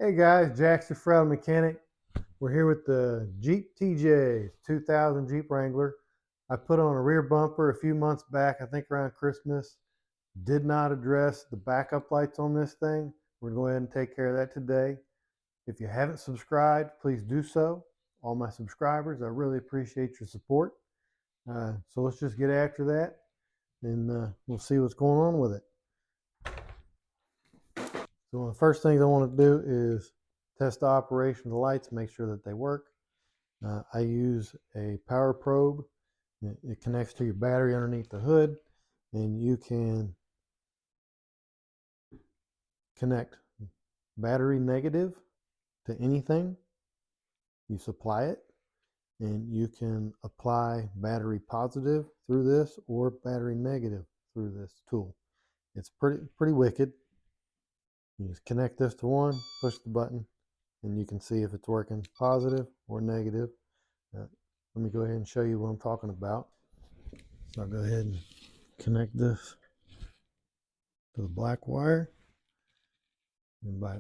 Hey guys, Jackson Fred Mechanic. We're here with the Jeep TJ 2000 Jeep Wrangler. I put on a rear bumper a few months back, I think around Christmas. Did not address the backup lights on this thing. We're going to go ahead and take care of that today. If you haven't subscribed, please do so. All my subscribers, I really appreciate your support. So let's just get after that and we'll see what's going on with it. So one of the first things I want to do is test the operation of the lights, make sure that they work. I use a power probe. It connects to your battery underneath the hood, and you can connect battery negative to anything. You supply it, and you can apply battery positive through this or battery negative through this tool. It's pretty wicked. You just connect this to one, push the button, and you can see if it's working positive or negative. Let me go ahead and show you what I'm talking about. So I'll go ahead and connect this to the black wire, and by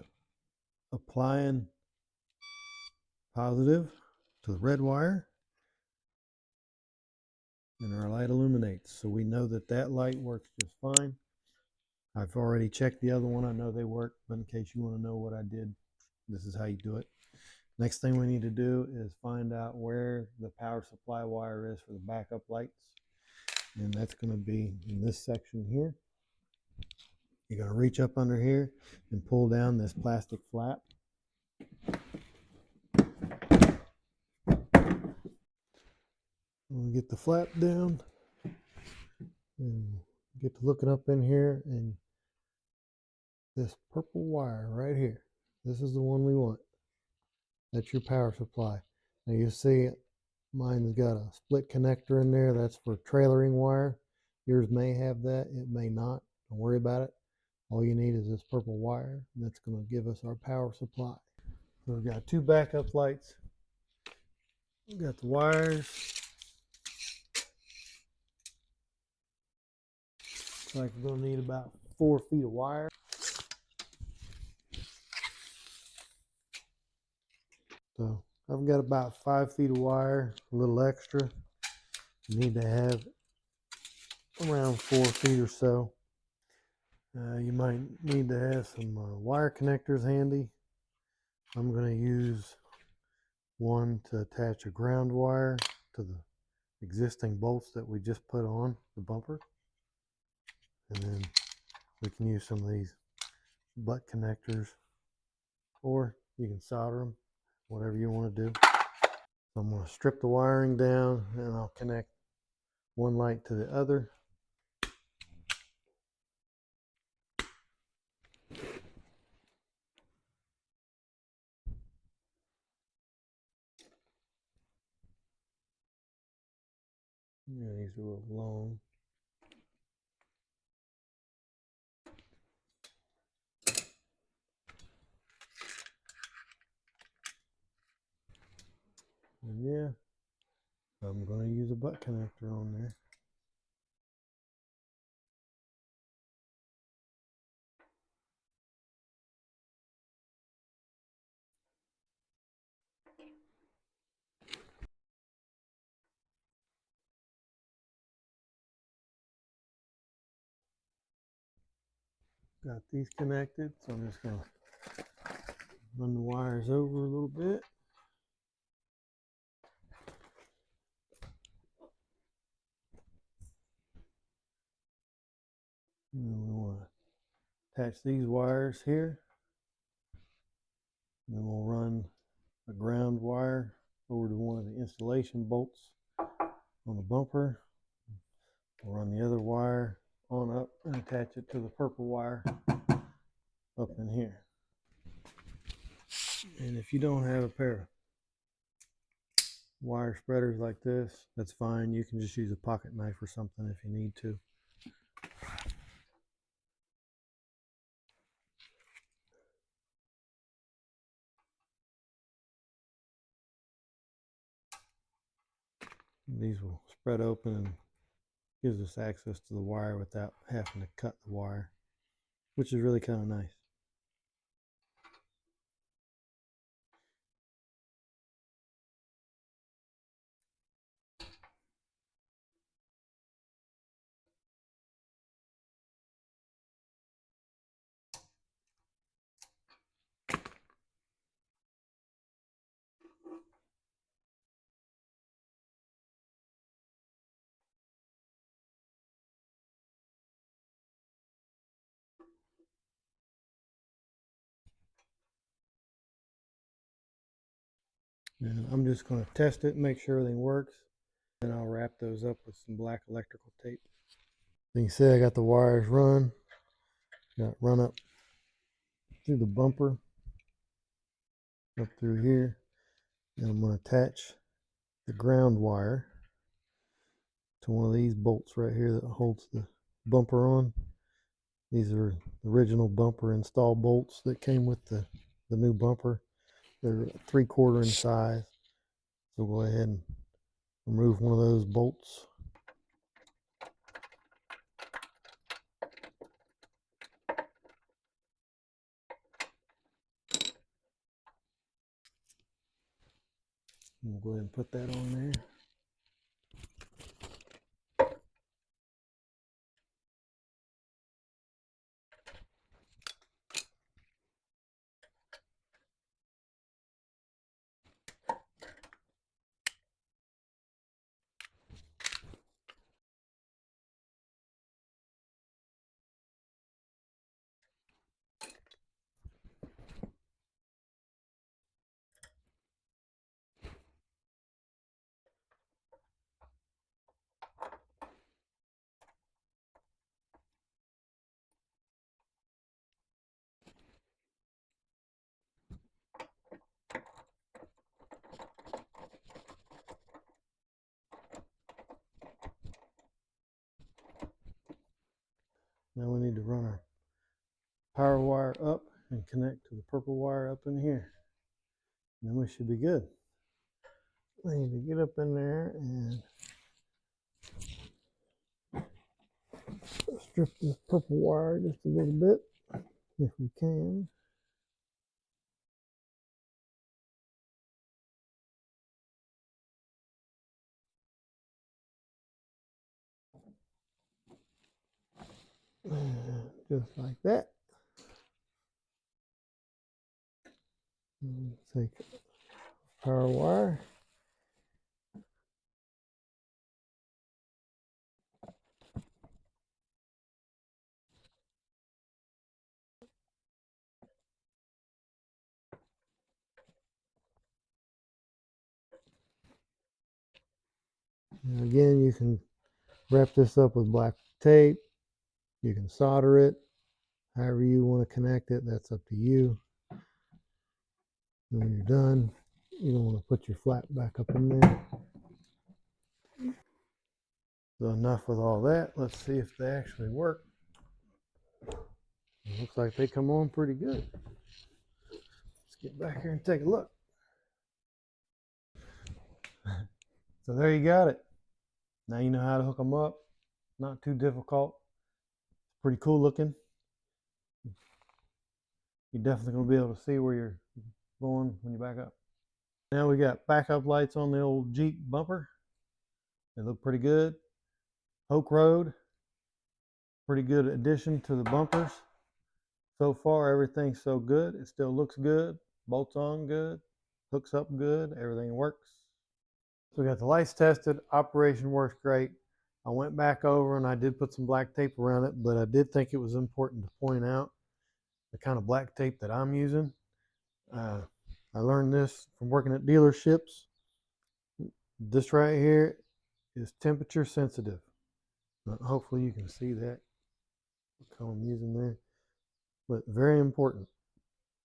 applying positive to the red wire, and our light illuminates. So we know that that light works just fine. I've already checked the other one. I know they work, but in case you want to know what I did, this is how you do it. Next thing we need to do is find out where the power supply wire is for the backup lights. And that's going to be in this section here. You're going to reach up under here and pull down this plastic flap. We'll get the flap down and get to looking up in here, and this purple wire right here, this is the one we want. That's your power supply. Now you see mine's got a split connector in there. That's for trailering wire. Yours may have that, it may not. Don't worry about it. All you need is this purple wire, and that's going to give us our power supply. So we've got two backup lights. We've got the wires. Looks like we're going to need about 4 feet of wire. So I've got about 5 feet of wire, a little extra. You need to have around 4 feet or so. You might need to have some wire connectors handy. I'm going to use one to attach a ground wire to the existing bolts that we just put on the bumper. And then we can use some of these butt connectors, or you can solder them, whatever you want to do. So I'm going to strip the wiring down, and I'll connect one light to the other. Yeah, these are a little long. And yeah, I'm going to use a butt connector on there. Got these connected, so I'm just going to run the wires over a little bit. And then we want to attach these wires here. And then we'll run a ground wire over to one of the installation bolts on the bumper. We'll run the other wire on up and attach it to the purple wire up in here. And if you don't have a pair of wire spreaders like this, that's fine. You can just use a pocket knife or something if you need to. These will spread open and gives us access to the wire without having to cut the wire, which is really kind of nice. And I'm just going to test it and make sure everything works. Then I'll wrap those up with some black electrical tape. You can see I got the wires run up through the bumper, up through here. And I'm going to attach the ground wire to one of these bolts right here that holds the bumper on. These are original bumper install bolts that came with the new bumper. They're 3/4 in size. So go ahead and remove one of those bolts. We'll go ahead and put that on there. Now we need to run our power wire up and connect to the purple wire up in here. And then we should be good. We need to get up in there and strip this purple wire just a little bit, if we can. Just like that. Take power wire. And again, you can wrap this up with black tape. You can solder it. However you want to connect it, that's up to you. And when you're done, you don't want to put your flat back up in there. So enough with all that. Let's see if they actually work. It looks like they come on pretty good. Let's get back here and take a look. So there you got it. Now you know how to hook them up. Not too difficult. Pretty cool looking. You're definitely going to be able to see where you're going when you back up. Now we got backup lights on the old Jeep bumper. They look pretty good. Hooke Road, pretty good addition to the bumpers. So far, everything's so good. It still looks good. Bolts on good. Hooks up good. Everything works. So we got the lights tested. Operation works great. I went back over and I did put some black tape around it, but I did think it was important to point out the kind of black tape that I'm using. I learned this from working at dealerships. This right here is temperature sensitive. Hopefully you can see that. What color I'm using there. But very important.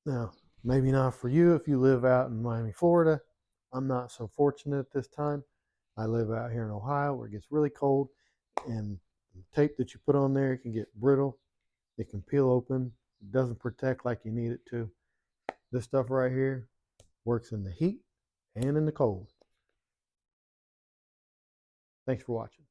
Now, maybe not for you if you live out in Miami, Florida. I'm not so fortunate at this time. I live out here in Ohio where it gets really cold, and the tape that you put on there can get brittle. It can peel open. It doesn't protect like you need it to. This stuff right here works in the heat and in the cold. Thanks for watching.